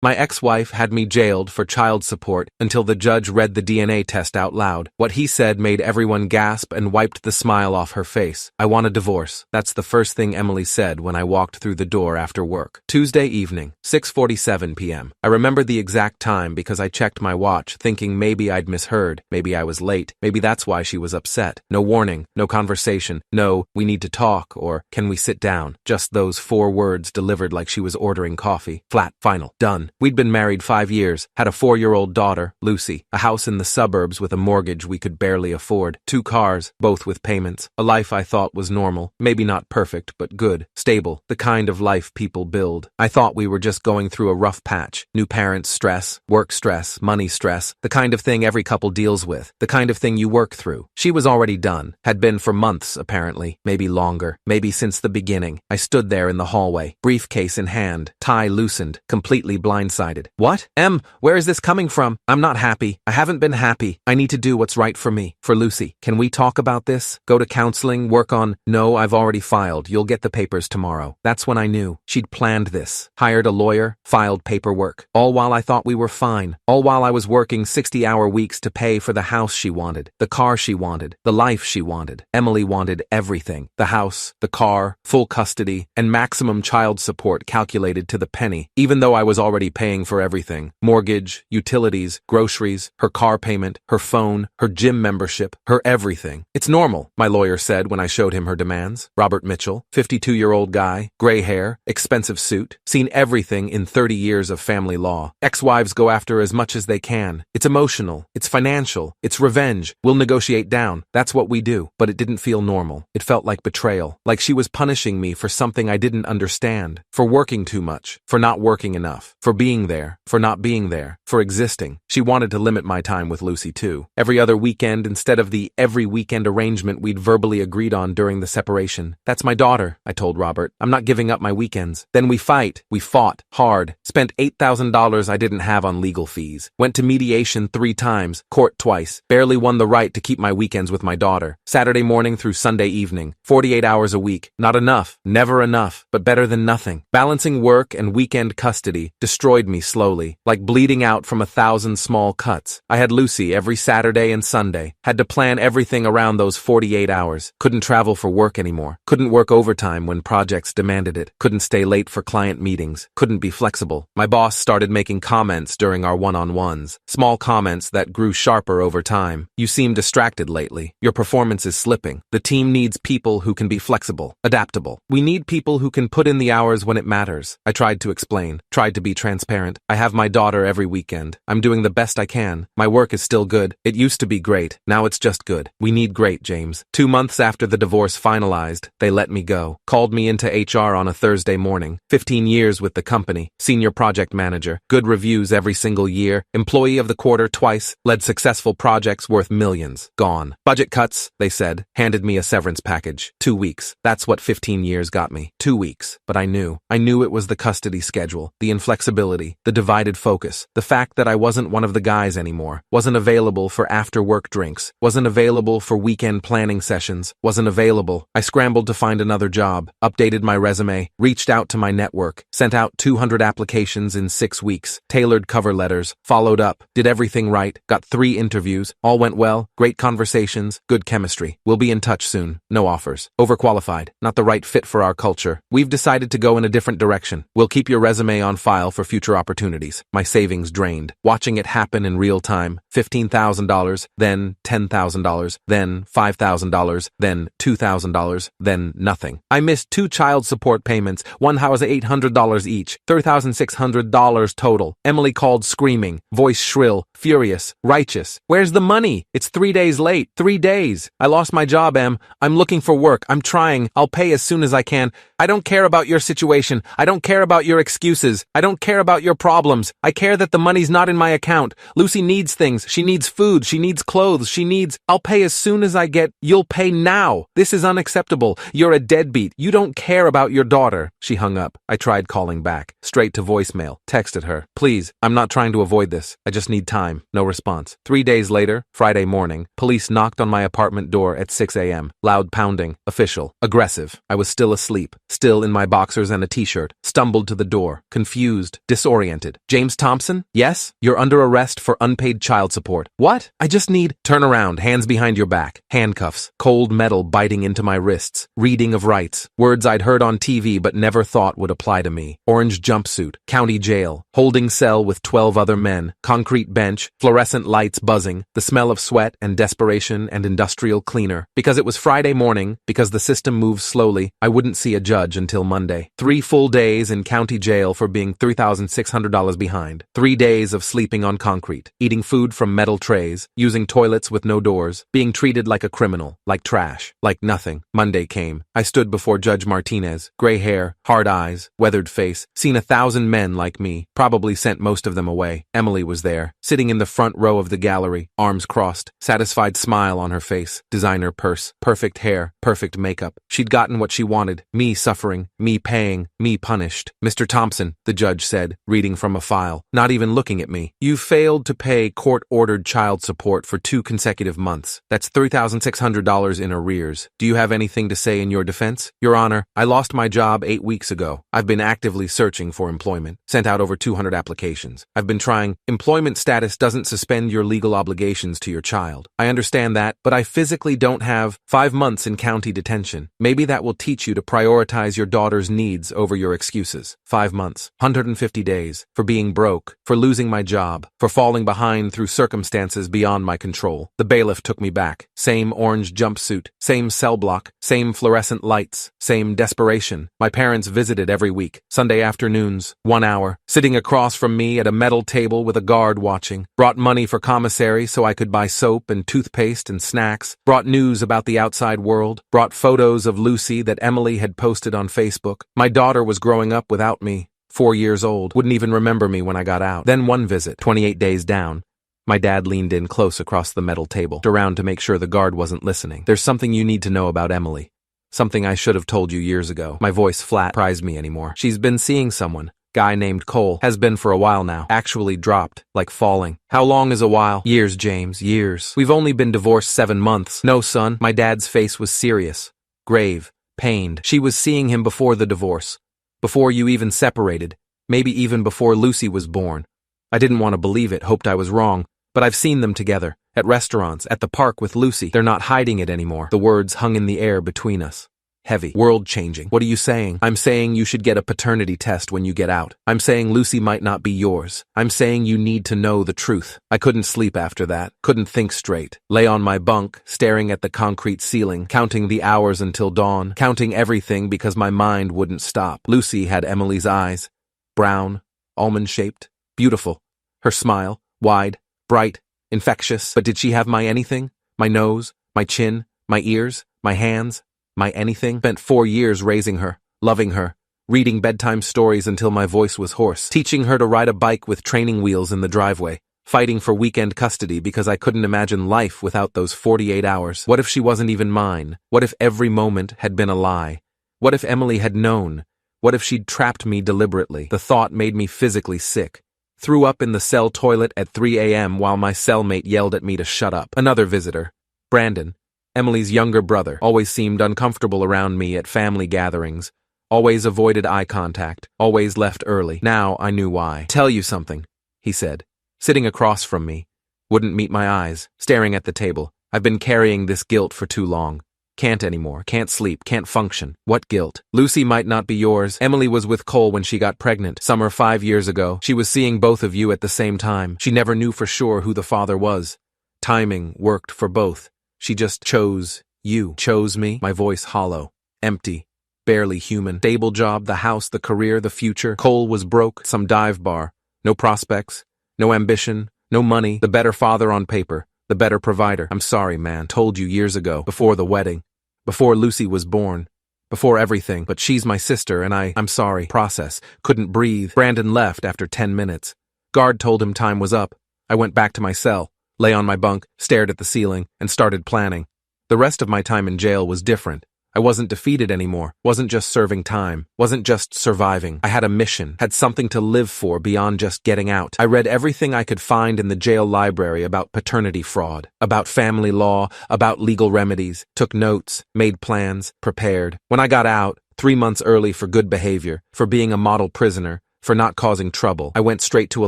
My ex-wife had me jailed for child support until the judge read the DNA test out loud. What he said made everyone gasp and wiped the smile off her face. I want a divorce. That's the first thing Emily said when I walked through the door after work. Tuesday evening, 6:47 p.m. I remember the exact time because I checked my watch, thinking maybe I'd misheard, maybe I was late, maybe that's why she was upset. No warning, no conversation, no, we need to talk, or can we sit down? Just those 4 words delivered like she was ordering coffee. Flat, final, done. We'd been married 5 years, had a 4-year-old daughter, Lucy, a house in the suburbs with a mortgage we could barely afford, 2 cars, both with payments, a life I thought was normal, maybe not perfect, but good, stable, the kind of life people build. I thought we were just going through a rough patch, new parents stress, work stress, money stress, the kind of thing every couple deals with, the kind of thing you work through. She was already done, had been for months apparently, maybe longer, maybe since the beginning. I stood there in the hallway, briefcase in hand, tie loosened, completely blindsided. What? Em, where is this coming from? I'm not happy. I haven't been happy. I need to do what's right for me, for Lucy. Can we talk about this? Go to counseling, work on... No, I've already filed. You'll get the papers tomorrow. That's when I knew. She'd planned this. Hired a lawyer, filed paperwork. All while I thought we were fine. All while I was working 60-hour weeks to pay for the house she wanted, the car she wanted, the life she wanted. Emily wanted everything. The house, the car, full custody, and maximum child support calculated to the penny, even though I was already paying for everything. Mortgage, utilities, groceries, her car payment, her phone, her gym membership, her everything. It's normal, my lawyer said when I showed him her demands. Robert Mitchell, 52-year-old guy, gray hair, expensive suit, seen everything in 30 years of family law. Ex-wives go after as much as they can. It's emotional, it's financial, it's revenge. We'll negotiate down. That's what we do. But it didn't feel normal. It felt like betrayal, like she was punishing me for something I didn't understand, for working too much, for not working enough, for being there, for not being there, for existing. She wanted to limit my time with Lucy too. Every other weekend instead of the every weekend arrangement we'd verbally agreed on during the separation. That's my daughter, I told Robert. I'm not giving up my weekends. Then we fight. We fought hard. Spent $8,000 I didn't have on legal fees. Went to mediation 3 times, court twice. Barely won the right to keep my weekends with my daughter. Saturday morning through Sunday evening. 48 hours a week. Not enough. Never enough. But better than nothing. Balancing work and weekend custody destroyed me slowly, like bleeding out from 1,000 small cuts. I had Lucy every Saturday and Sunday. Had to plan everything around those 48 hours. Couldn't travel for work anymore. Couldn't work overtime when projects demanded it. Couldn't stay late for client meetings. Couldn't be flexible. My boss started making comments during our one-on-ones. Small comments that grew sharper over time. You seem distracted lately. Your performance is slipping. The team needs people who can be flexible, adaptable. We need people who can put in the hours when it matters. I tried to explain, tried to be transparent. I have my daughter every weekend. I'm doing the best I can. My work is still good. It used to be great. Now it's just good. We need great, James. 2 months after the divorce finalized, they let me go. Called me into HR on a Thursday morning. 15 years with the company. Senior project manager. Good reviews every single year. Employee of the quarter twice. Led successful projects worth millions. Gone. Budget cuts, they said. Handed me a severance package. 2 weeks. That's what 15 years got me. 2 weeks. But I knew. I knew it was the custody schedule, the inflexibility, the divided focus, the fact that I wasn't one of the guys anymore, wasn't available for after-work drinks, wasn't available for weekend planning sessions, wasn't available. I scrambled to find another job, updated my resume, reached out to my network, sent out 200 applications in 6 weeks, tailored cover letters, followed up, did everything right, got 3 interviews, all went well, great conversations, good chemistry. We'll be in touch soon. No offers. Overqualified. Not the right fit for our culture. We've decided to go in a different direction. We'll keep your resume on file for future opportunities. My savings drained. Watching it happen in real time. $15,000, then $10,000, then $5,000, then $2,000, then nothing. I missed 2 child support payments. One house $800 each. $3,600 total. Emily called screaming, voice shrill, furious, righteous. Where's the money? It's 3 days late. 3 days. I lost my job, Em. I'm looking for work. I'm trying. I'll pay as soon as I can. I don't care about your situation. I don't care about your excuses. I don't care about your problems. I care that the money's not in my account. Lucy needs things. She needs food. She needs clothes. She needs... I'll pay as soon as I get... You'll pay now. This is unacceptable. You're a deadbeat. You don't care about your daughter. She hung up. I tried calling back. Straight to voicemail. Texted her. Please, I'm not trying to avoid this. I just need time. No response. 3 days later, Friday morning, police knocked on my apartment door at 6 a.m. Loud pounding. Official. Aggressive. I was still asleep. Still in my boxers and a t-shirt. Stumbled to the door. Confused. Disoriented. James Thompson? Yes? You're under arrest for unpaid child support. What? I just need... Turn around. Hands behind your back. Handcuffs. Cold metal biting into my wrists. Reading of rights. Words I'd heard on TV but never thought would apply to me. Orange jumpsuit. County jail. Holding cell with 12 other men. Concrete bench. Fluorescent lights buzzing. The smell of sweat and desperation and industrial cleaner. Because it was Friday morning, because the system moves slowly, I wouldn't see a judge until Monday. 3 full days in county jail for being $3,600 behind. 3 days of sleeping on concrete. Eating food from metal trays. Using toilets with no doors. Being treated like a criminal. Like trash. Like nothing. Monday came. I stood before Judge Martinez. Gray hair. Hard eyes. Weathered face. Seen 1,000 men like me. Probably sent most of them away. Emily was there. Sitting in the front row of the gallery. Arms crossed. Satisfied smile on her face. Designer purse. Perfect hair. Perfect makeup. She'd gotten what she wanted. Me suffering. Me paying. Me punished. Mr. Thompson, the judge said, reading from a file. Not even looking at me. You failed to pay court-ordered child support for 2 consecutive months. That's $3,600 in arrears. Do you have anything to say in your defense? Your Honor, I lost my job 8 weeks ago. I've been actively searching for employment. Sent out over 200 applications. I've been trying. Employment status doesn't suspend your legal obligations to your child. I understand that, but I physically don't have 5 months in county detention. Maybe that will teach you to prioritize your daughter's needs over your excuses. 5 months, 150 days, for being broke, for losing my job, for falling behind through circumstances beyond my control. The bailiff took me back. Same orange jumpsuit, same cell block, same fluorescent lights, same desperation. My parents visited every week. Sunday afternoons, 1 hour, sitting across from me at a metal table with a guard watching. Brought money for commissary so I could buy soap and toothpaste and snacks. Brought news about the outside world. Brought photos of Lucy that Emily had posted on Facebook. My daughter was growing up without me. 4 years old. Wouldn't even remember me when I got out. Then one visit, 28 days down. My dad leaned in close across the metal table, around to make sure the guard wasn't listening. There's something you need to know about Emily. Something I should have told you years ago. My voice flat surprised me anymore. She's been seeing someone. Guy named Cole. Has been for a while now. Actually dropped. Like falling. How long is a while? Years, James. Years. We've only been divorced 7 months. No, son. My dad's face was serious. Grave. Pained. She was seeing him before the divorce. Before you even separated. Maybe even before Lucy was born. I didn't want to believe it. Hoped I was wrong. But I've seen them together. At restaurants. At the park with Lucy. They're not hiding it anymore. The words hung in the air between us. Heavy. World-changing. What are you saying? I'm saying you should get a paternity test when you get out. I'm saying Lucy might not be yours. I'm saying you need to know the truth. I couldn't sleep after that. Couldn't think straight. Lay on my bunk, staring at the concrete ceiling, counting the hours until dawn, counting everything because my mind wouldn't stop. Lucy had Emily's eyes. Brown, almond-shaped, beautiful. Her smile, wide, bright, infectious. But did she have my anything? My nose, my chin, my ears, my hands? My anything? Spent 4 years raising her, loving her, reading bedtime stories until my voice was hoarse, teaching her to ride a bike with training wheels in the driveway, fighting for weekend custody because I couldn't imagine life without those 48 hours. What if she wasn't even mine? What if every moment had been a lie? What if Emily had known? What if she'd trapped me deliberately? The thought made me physically sick. Threw up in the cell toilet at 3 a.m. while my cellmate yelled at me to shut up. Another visitor, Brandon. Emily's younger brother, always seemed uncomfortable around me at family gatherings, always avoided eye contact, always left early. Now I knew why. Tell you something, he said, sitting across from me. Wouldn't meet my eyes, staring at the table. I've been carrying this guilt for too long. Can't anymore, can't sleep, can't function. What guilt? Lucy might not be yours. Emily was with Cole when she got pregnant, summer 5 years ago. She was seeing both of you at the same time. She never knew for sure who the father was. Timing worked for both. She just chose you. Chose me? My voice hollow, empty, barely human. Stable job, the house, the career, the future. Cole was broke, some dive bar. No prospects, no ambition, no money. The better father on paper, the better provider. I'm sorry, man. Told you years ago, before the wedding, before Lucy was born, before everything. But she's my sister and I'm sorry. Process. Couldn't breathe. Brandon left after 10 minutes. Guard told him time was up. I went back to my cell. Lay on my bunk, stared at the ceiling, and started planning. The rest of my time in jail was different. I wasn't defeated anymore, wasn't just serving time, wasn't just surviving. I had a mission, had something to live for beyond just getting out. I read everything I could find in the jail library about paternity fraud, about family law, about legal remedies, took notes, made plans, prepared. When I got out, 3 months early for good behavior, for being a model prisoner, for not causing trouble, I went straight to a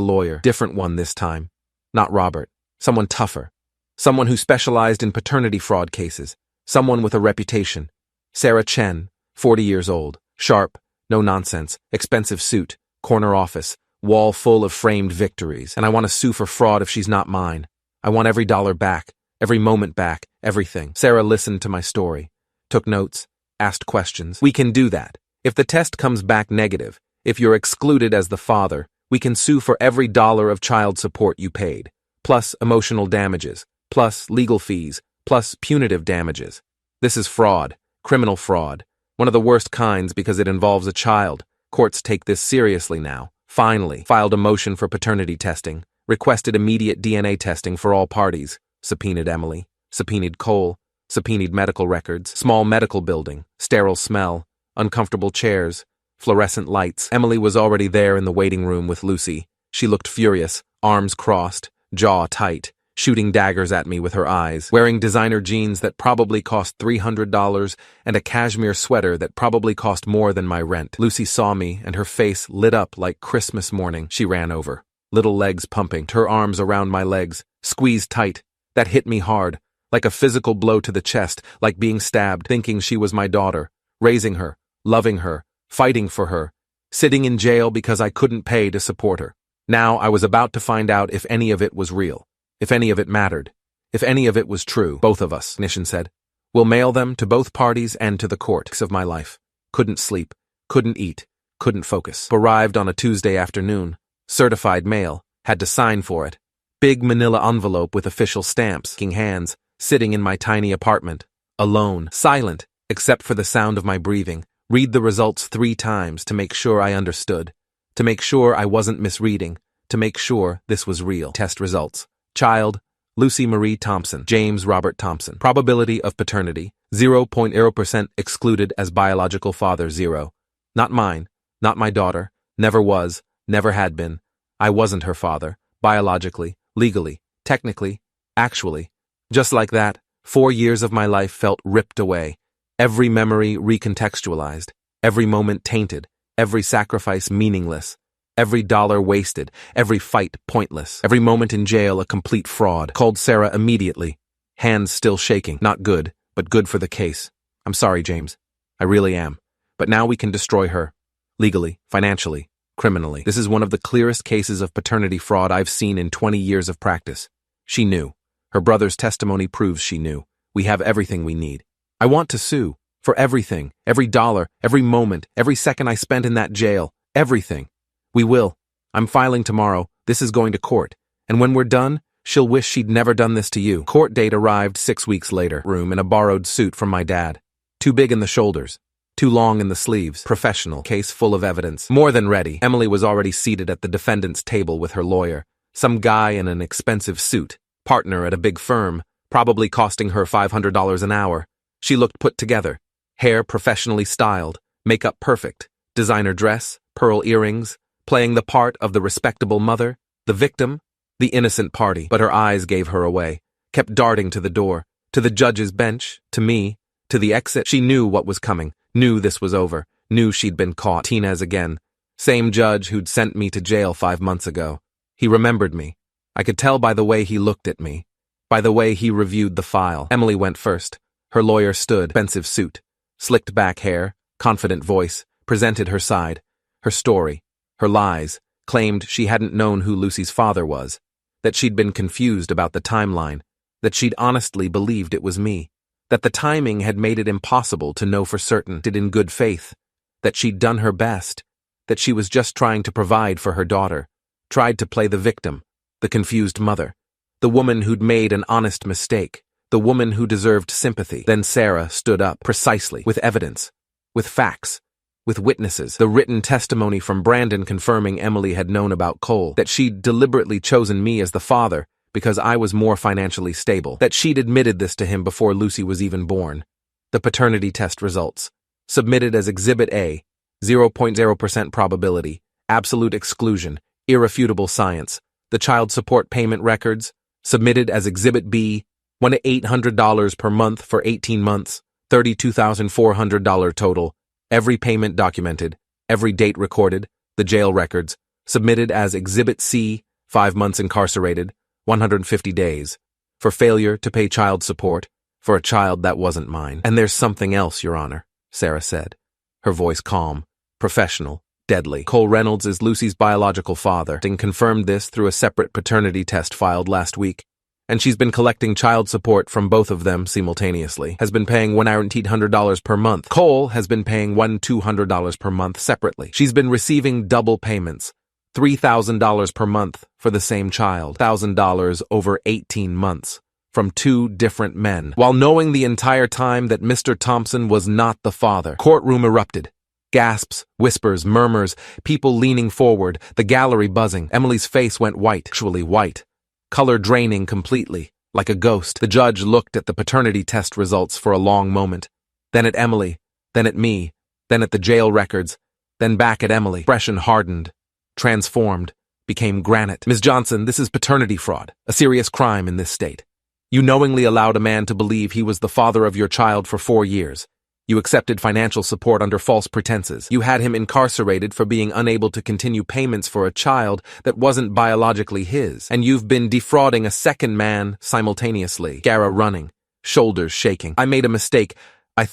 lawyer, different one this time. Not Robert, someone tougher, someone who specialized in paternity fraud cases, someone with a reputation. Sarah Chen, 40 years old, sharp, no nonsense, expensive suit, corner office, wall full of framed victories, and I want to sue for fraud if she's not mine. I want every dollar back, every moment back, everything. Sarah listened to my story, took notes, asked questions. We can do that. If the test comes back negative, if you're excluded as the father, we can sue for every dollar of child support you paid, plus emotional damages, plus legal fees, plus punitive damages. This is fraud. Criminal fraud. One of the worst kinds because it involves a child. Courts take this seriously now. Finally, filed a motion for paternity testing, requested immediate DNA testing for all parties, subpoenaed Emily, subpoenaed Cole, subpoenaed medical records, small medical building, sterile smell, uncomfortable chairs, fluorescent lights. Emily was already there in the waiting room with Lucy. She looked furious, arms crossed, jaw tight, shooting daggers at me with her eyes, wearing designer jeans that probably cost $300 and a cashmere sweater that probably cost more than my rent. Lucy saw me and her face lit up like Christmas morning. She ran over, little legs pumping, her arms around my legs, squeezed tight. That hit me hard, like a physical blow to the chest, like being stabbed, thinking she was my daughter, raising her, loving her, fighting for her, sitting in jail because I couldn't pay to support her. Now I was about to find out if any of it was real. If any of it mattered, if any of it was true. Both of us, Nishan said. We'll mail them to both parties and to the court of my life. Couldn't sleep, couldn't eat, couldn't focus. Arrived on a Tuesday afternoon. Certified mail, had to sign for it. Big manila envelope with official stamps, hands, sitting in my tiny apartment. Alone, silent, except for the sound of my breathing. Read the results 3 times to make sure I understood. To make sure I wasn't misreading. To make sure this was real. Test results. Child, Lucy Marie Thompson, James Robert Thompson. Probability of paternity, 0.0% excluded as biological father 0. Not mine, not my daughter, never was, never had been. I wasn't her father, biologically, legally, technically, actually. Just like that, 4 years of my life felt ripped away. Every memory recontextualized, every moment tainted, every sacrifice meaningless. Every dollar wasted, every fight pointless, every moment in jail a complete fraud. Called Sarah immediately, hands still shaking. Not good, but good for the case. I'm sorry, James. I really am. But now we can destroy her. Legally, financially, criminally. This is one of the clearest cases of paternity fraud I've seen in 20 years of practice. She knew. Her brother's testimony proves she knew. We have everything we need. I want to sue. For everything, every dollar, every moment, every second I spent in that jail. Everything. We will. I'm filing tomorrow. This is going to court. And when we're done, she'll wish she'd never done this to you. Court date arrived 6 weeks later. Room in a borrowed suit from my dad. Too big in the shoulders. Too long in the sleeves. Professional. Case full of evidence. More than ready. Emily was already seated at the defendant's table with her lawyer. Some guy in an expensive suit. Partner at a big firm. Probably costing her $500 an hour. She looked put together. Hair professionally styled. Makeup perfect. Designer dress. Pearl earrings. Playing the part of the respectable mother, the victim, the innocent party. But her eyes gave her away, kept darting to the door, to the judge's bench, to me, to the exit. She knew what was coming, knew this was over, knew she'd been caught. Martinez again. Same judge who'd sent me to jail 5 months ago. He remembered me. I could tell by the way he looked at me, by the way he reviewed the file. Emily went first. Her lawyer stood, expensive suit, slicked back hair, confident voice, presented her side, her story. Her lies, claimed she hadn't known who Lucy's father was, that she'd been confused about the timeline, that she'd honestly believed it was me, that the timing had made it impossible to know for certain, did in good faith, that she'd done her best, that she was just trying to provide for her daughter, tried to play the victim, the confused mother, the woman who'd made an honest mistake, the woman who deserved sympathy. Then Sarah stood up, precisely, with evidence, with facts, with witnesses, the written testimony from Brandon confirming Emily had known about Cole, that she'd deliberately chosen me as the father because I was more financially stable, that she'd admitted this to him before Lucy was even born. The paternity test results. Submitted as Exhibit A, 0.0% probability, absolute exclusion, irrefutable science. The child support payment records. Submitted as Exhibit B, $1 to $800 per month for 18 months, $32,400 total. Every payment documented, every date recorded, the jail records. Submitted as Exhibit C, 5 months incarcerated, 150 days, for failure to pay child support for a child that wasn't mine. And there's something else, Your Honor, Sarah said, her voice calm, professional, deadly. Cole Reynolds is Lucy's biological father and confirmed this through a separate paternity test filed last week. And she's been collecting child support from both of them simultaneously, has been paying $1,800 per month. Cole has been paying $1,200 per month separately. She's been receiving double payments, $3,000 per month for the same child, $1,000 over 18 months, from 2 different men, while knowing the entire time that Mr. Thompson was not the father. Courtroom erupted. Gasps, whispers, murmurs, people leaning forward, the gallery buzzing. Emily's face went white, actually white, color draining completely, like a ghost. The judge looked at the paternity test results for a long moment, then at Emily, then at me, then at the jail records, then back at Emily. Expression hardened, transformed, became granite. Ms. Johnson, this is paternity fraud, a serious crime in this state. You knowingly allowed a man to believe he was the father of your child for 4 years. You accepted financial support under false pretenses. You had him incarcerated for being unable to continue payments for a child that wasn't biologically his. And you've been defrauding a second man simultaneously. Gara running, shoulders shaking. I made a mistake. I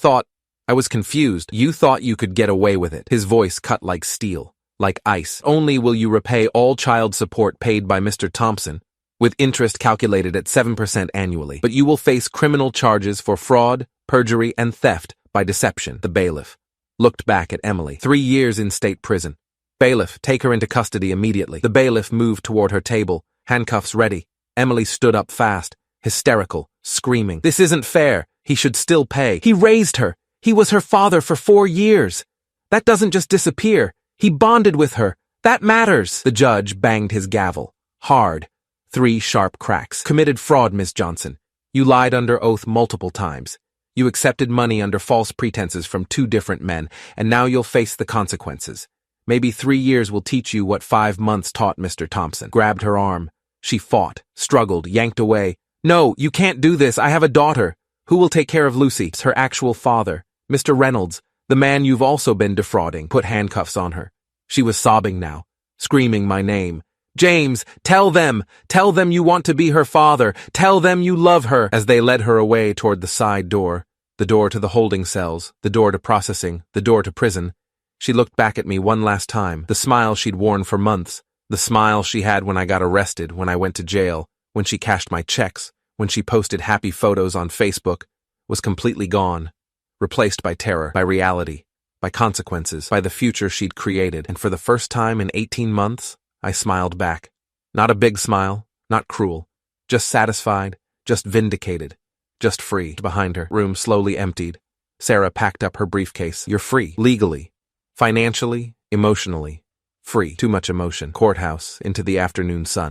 was confused. You thought you could get away with it. His voice cut like steel, like ice. Only will you repay all child support paid by Mr. Thompson, with interest calculated at 7% annually. But you will face criminal charges for fraud, perjury, and theft by deception. The bailiff looked back at Emily. 3 years in state prison. Bailiff, take her into custody immediately. The bailiff moved toward her table, handcuffs ready. Emily stood up fast, hysterical, screaming. This isn't fair. He should still pay. He raised her. He was her father for 4 years. That doesn't just disappear. He bonded with her. That matters. The judge banged his gavel. Hard. 3 sharp cracks. Committed fraud, Ms. Johnson. You lied under oath multiple times. You accepted money under false pretenses from 2 different men, and now you'll face the consequences. Maybe 3 years will teach you what 5 months taught Mr. Thompson. Grabbed her arm. She fought, struggled, yanked away. No, you can't do this. I have a daughter. Who will take care of Lucy? It's her actual father, Mr. Reynolds, the man you've also been defrauding. Put handcuffs on her. She was sobbing now, screaming my name. James, tell them you want to be her father. Tell them you love her. As they led her away toward the side door, the door to the holding cells, the door to processing, the door to prison, she looked back at me one last time, the smile she'd worn for months, the smile she had when I got arrested, when I went to jail, when she cashed my checks, when she posted happy photos on Facebook, was completely gone, replaced by terror, by reality, by consequences, by the future she'd created. And for the first time in 18 months, I smiled back. Not a big smile, not cruel, just satisfied, just vindicated, just free. Behind her, room slowly emptied. Sarah packed up her briefcase. You're free, legally, financially, emotionally, free. Too much emotion. Courthouse, into the afternoon sun.